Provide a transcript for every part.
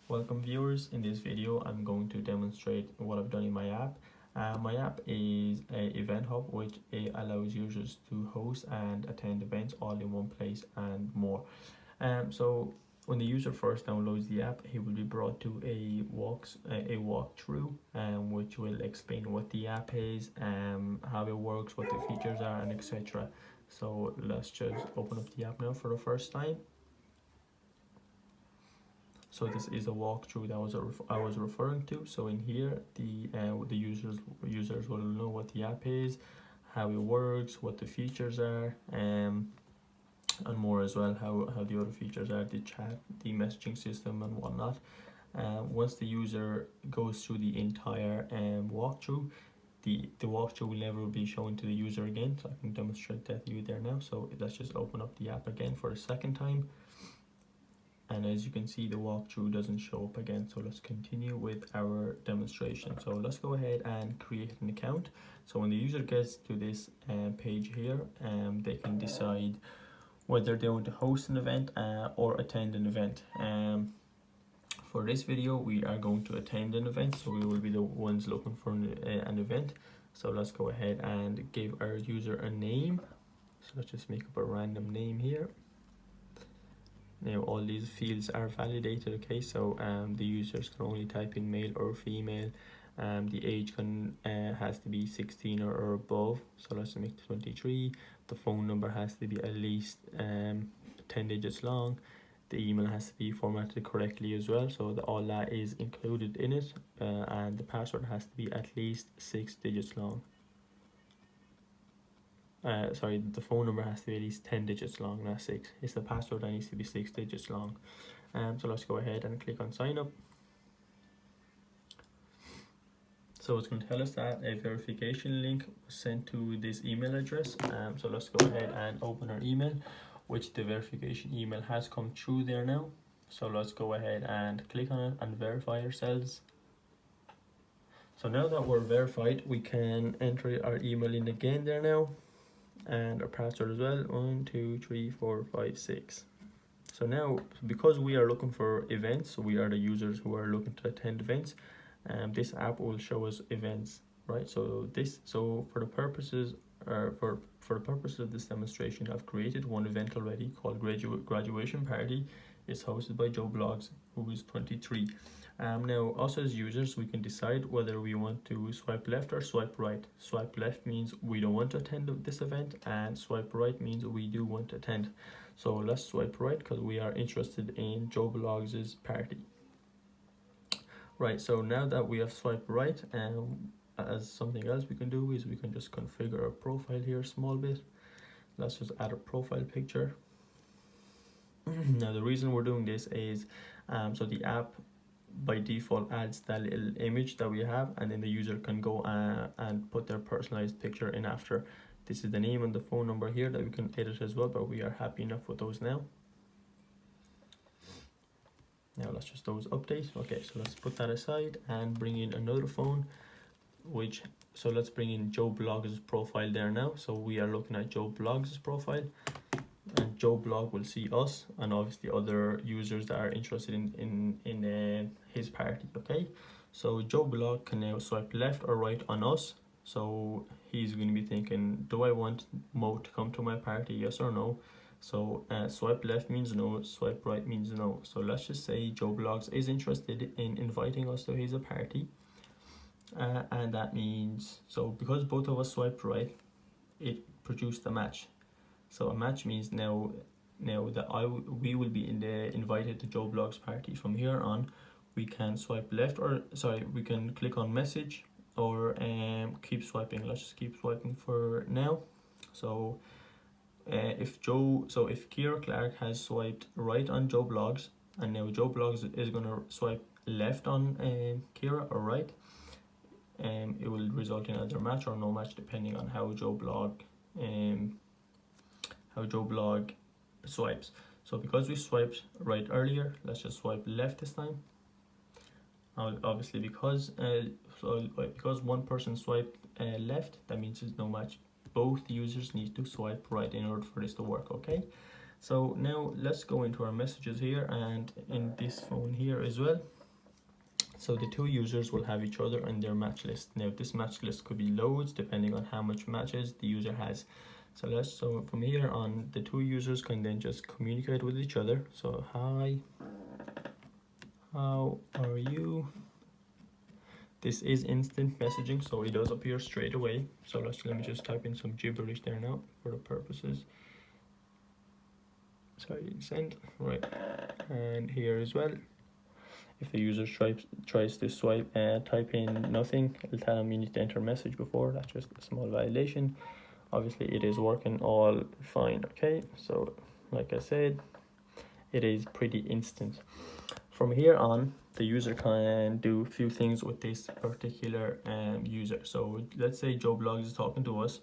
Welcome viewers. In this video I'm going to demonstrate what I've done in my app. My app is a Eventhub, which allows users to host and attend events all in one place and more. So when the user first downloads the app, he will be brought to a walkthrough, which will explain what the app is, how it works, what the features are, and etc. So let's just open up the app now for the first time. So this is a walkthrough that I was referring to. So in here, the users will know what the app is, how it works, what the features are, and more as well, how the other features are, the chat, the messaging system, and whatnot. Once the user goes through the entire walkthrough, the walkthrough will never be shown to the user again. So I can demonstrate that to you there now. So let's just open up the app again for the second time. And as you can see, the walkthrough doesn't show up again. So let's continue with our demonstration. So let's go ahead and create an account. So when the user gets to this page here, they can decide whether they want to host an event or attend an event. For this video, we are going to attend an event. So we will be the ones looking for an event. So let's go ahead and give our user a name. So let's just make up a random name here. Now all these fields are validated, okay, so the users can only type in male or female. The age has to be 16 or above, so let's make it 23. The phone number has to be at least 10 digits long. The email has to be formatted correctly as well, so all that is included in it, and the password has to be at least 6 digits long. The phone number has to be at least 10 digits long, not 6. It's the password that needs to be 6 digits long. So let's go ahead and click on sign up. So it's going to tell us that a verification link was sent to this email address. So let's go ahead and open our email, which the verification email has come through there now. So let's go ahead and click on it and verify ourselves. So now that we're verified, we can enter our email in again there now, and our password as well. 1 2 3 4 5 6. So now, because we are looking for events, so we are the users who are looking to attend events, this app will show us events, right? So for the purposes of this demonstration, I've created one event already called graduation party. It's hosted by Joe Blogs, who is 23. Now, us as users, we can decide whether we want to swipe left or swipe right. Swipe left means we don't want to attend this event, and swipe right means we do want to attend. So let's swipe right because we are interested in Joe Blogs' party. Right, so now that we have swiped right, as something else we can do is we can just configure our profile here a small bit. Let's just add a profile picture. Now the reason we're doing this is so the app by default adds that little image that we have, and then the user can go and put their personalized picture in after. This is the name and the phone number here that we can edit as well, but we are happy enough with those now. Now let's just those update. Okay, so let's put that aside and bring in another phone, so let's bring in Joe Blogs' profile there now. So we are looking at Joe Blogs' profile, and Joe Blog will see us and obviously other users that are interested in his party. Okay, so Joe Blog can now swipe left or right on us. So he's going to be thinking, do I want Mo to come to my party, yes or no? So swipe left means no, swipe right means no. So let's just say Joe Blogs is interested in inviting us to his party, and that means, so because both of us swiped right, it produced a match. So a match means now that we will be invited to Joe Blogs' party. From here on, we can swipe left, we can click on message or keep swiping. Let's just keep swiping for now. So if Kira Clark has swiped right on Joe Blogs, and now Joe Blogs is gonna swipe left on Kira or right, it will result in either match or no match depending on how Joe Blog swipes. So because we swiped right earlier, let's just swipe left this time. Obviously because one person swiped left, that means there's no match. Both users need to swipe right in order for this to work. Okay, so now let's go into our messages here, and in this phone here as well. So the two users will have each other in their match list. Now this match list could be loads depending on how much matches the user has. So from here on, the two users can then just communicate with each other. So hi, how are you? This is instant messaging, so it does appear straight away. So let me just type in some gibberish there now for the purposes. Sorry, send, right, and here as well. If the user tries to swipe type in nothing, it'll tell them you need to enter a message before. That's just a small violation. Obviously it is working all fine. Okay, so like I said, it is pretty instant. From here on, the user can do a few things with this particular user. So let's say Joe Blogs is talking to us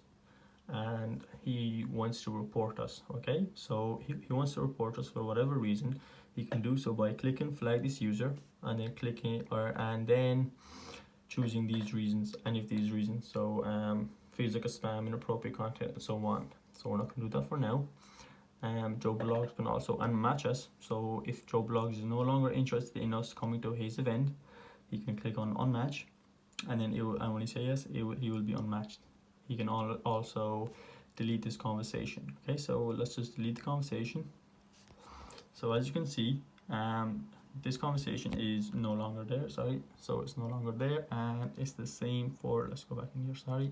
and he wants to report us. Okay, so he wants to report us for whatever reason. He can do so by clicking flag this user and then clicking and then choosing these reasons, any of these reasons. So feels like a spam, inappropriate content, and so on. So we're not going to do that for now. Joe Blogs can also unmatch us. So if Joe Blogs is no longer interested in us coming to his event, he can click on unmatch, and then and when he says yes, he will be unmatched. He can also delete this conversation. Okay, so let's just delete the conversation. So as you can see, this conversation is no longer there. Sorry, so it's no longer there, and it's the same for. Let's go back in here. Sorry.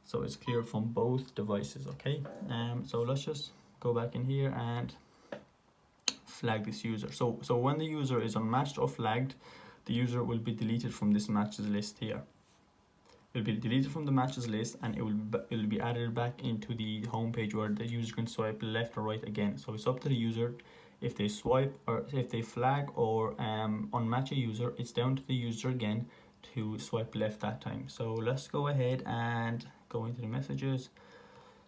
So it's clear from both devices. Okay. So let's just go back in here and flag this user. So when the user is unmatched or flagged, the user will be deleted from this matches list here. It will be deleted from the matches list, and it will be added back into the home page where the user can swipe left or right again. So it's up to the user if they swipe or if they flag or unmatch a user. It's down to the user again to swipe left that time. So let's go ahead and go into the messages.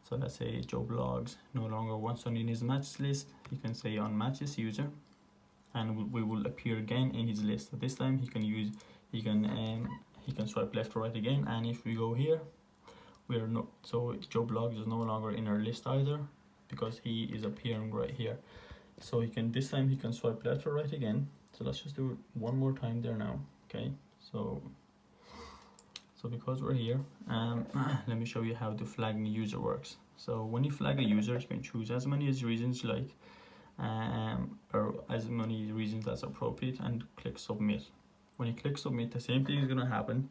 So let's say Joe Blogs no longer wants on in his match list. You can say unmatch this user, and we will appear again in his list. So this time he can swipe left or right again. And if we go here, so Joe Blogs is no longer in our list either because he is appearing right here. So this time he can swipe left or right again. So let's just do it one more time there now. Okay, so because we're here, let me show you how the flagging a user works. So when you flag a user, you can choose as many reasons you like, or as many reasons as appropriate, and click submit. When you click submit, the same thing is going to happen.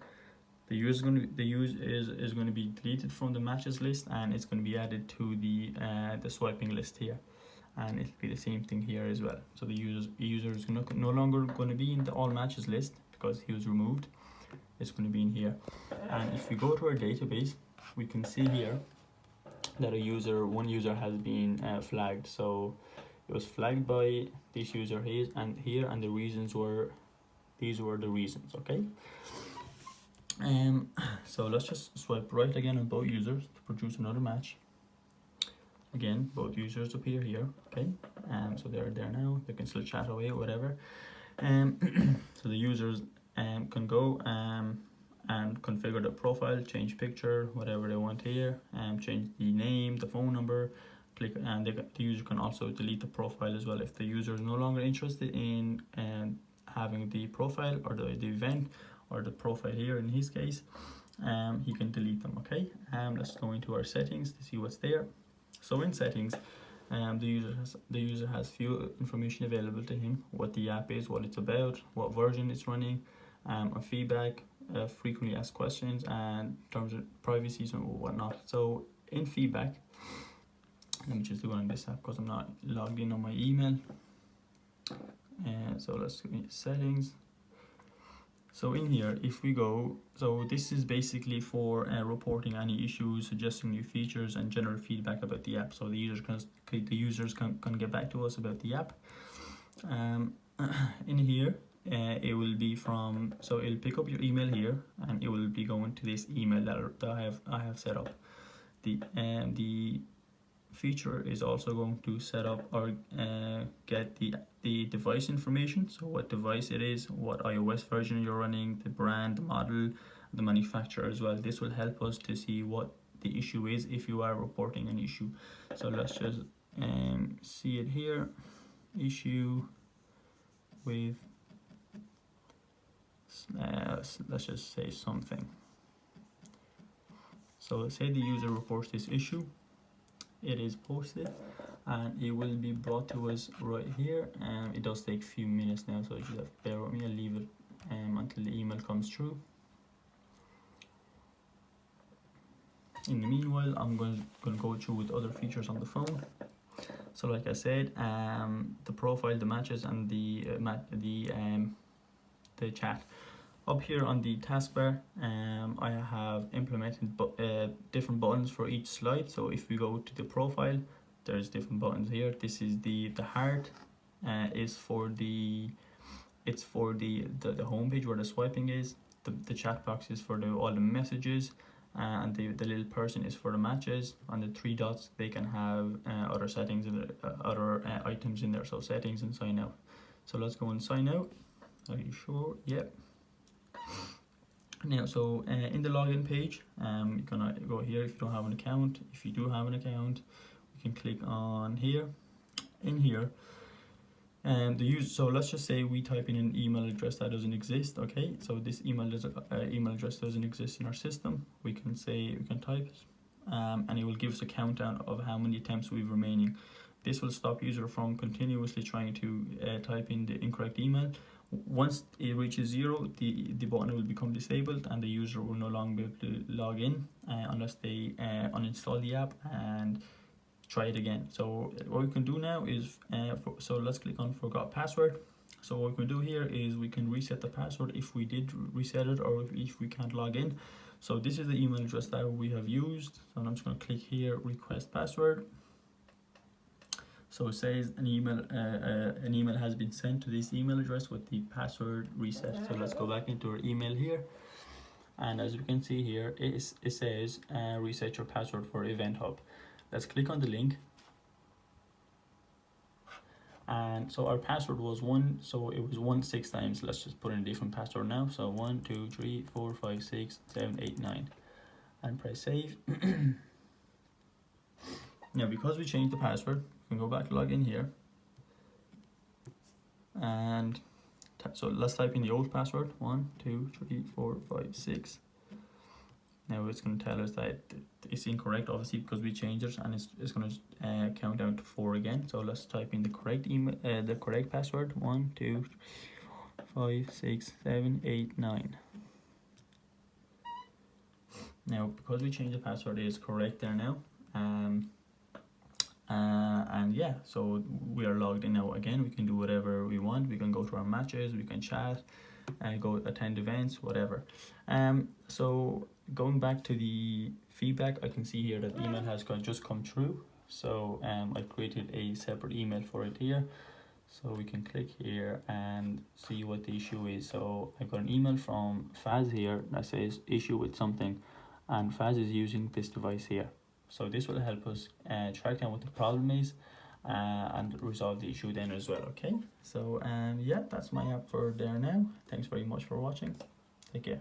The user is going to be deleted from the matches list, and it's going to be added to the swiping list here, and it'll be the same thing here as well. So the user is no longer going to be in the all matches list because he was removed. It's going to be in here. And if we go to our database, we can see here that one user has been flagged. So it was flagged by this user here, and the reasons these were the reasons. Okay. So let's just swipe right again on both users to produce another match. Again, both users appear here. Okay. So they're there now. They can still chat away or whatever. So the users can go and configure the profile, change picture, whatever they want here, change the name, the phone number, click, and the user can also delete the profile as well. If the user is no longer interested in having the profile or the event or the profile here in his case, he can delete them. Okay, let's go into our settings to see what's there. So in settings, the user has few information available to him: what the app is, what it's about, what version it's running, a feedback, frequently asked questions, and in terms of privacy and whatnot. So in feedback, let me just do it on this app because I'm not logged in on my email. So let's go into settings. So in here, if we go, so this is basically for reporting any issues, suggesting new features, and general feedback about the app. So the users can get back to us about the app. In here, it will be so it'll pick up your email here, and it will be going to this email that I have set up. The feature is also going to set up or get the device information, so what device it is, what iOS version you're running, the brand, the model, the manufacturer as well. This will help us to see what the issue is if you are reporting an issue. So let's just see it here. Issue with let's just say something. So let's say the user reports this issue, it is posted, and it will be brought to us right here. It does take a few minutes now, so you just have to bear with me. I'll leave it until the email comes through. In the meanwhile, I'm going to go through with other features on the phone. So like I said, the profile, the matches, and the chat. Up here on the taskbar, I have implemented different buttons for each slide. So if we go to the profile, there's different buttons here. This is the heart, is for the home page where the swiping is. The chat box is for all the messages, and the little person is for the matches. On the 3 dots, they can have other settings and other items in there. So settings and sign out. So let's go and sign out. Are you sure? Yep. Now, so in the login page, you're gonna go here if you don't have an account. If you do have an account, you can click on here. In here, so let's just say we type in an email address that doesn't exist. Okay, so this email address doesn't exist in our system. We can type it, and it will give us a countdown of how many attempts we've remaining. This will stop user from continuously trying to type in the incorrect email. Once it reaches 0, the button will become disabled, and the user will no longer be able to log in unless they uninstall the app and try it again. So what we can do now is, so let's click on forgot password. So what we can do here is we can reset the password if we did reset it, or if we can't log in. So this is the email address that we have used. So I'm just going to click here, request password. So it says an email has been sent to this email address with the password reset. So let's go back into our email here, and as you can see here, it says reset your password for Eventhub. Let's click on the link, and so our password was 1, so it was 1 6 times. Let's just put in a different password now. So 1 2 3 4 5 6 7 8 9, and press save. Now, because we changed the password, we can go back, log in here, and so let's type in the old password, 1 2 3 4 5 6. Now it's going to tell us that it's incorrect, obviously, because we changed it, and it's going to count down to 4 again. So let's type in the correct the correct password, 1 2 5 6 7 8 9. Now, because we changed the password, it is correct there now. And yeah, so we are logged in now. Again, we can do whatever we want. We can go to our matches, we can chat, go attend events, whatever. So going back to the feedback, I can see here that the email has just come through. So I created a separate email for it here. So we can click here and see what the issue is. So I've got an email from Faz here that says issue with something, and Faz is using this device here. So this will help us track down what the problem is and resolve the issue then as well. Okay, so yeah, that's my app for there now. Thanks very much for watching. Take care.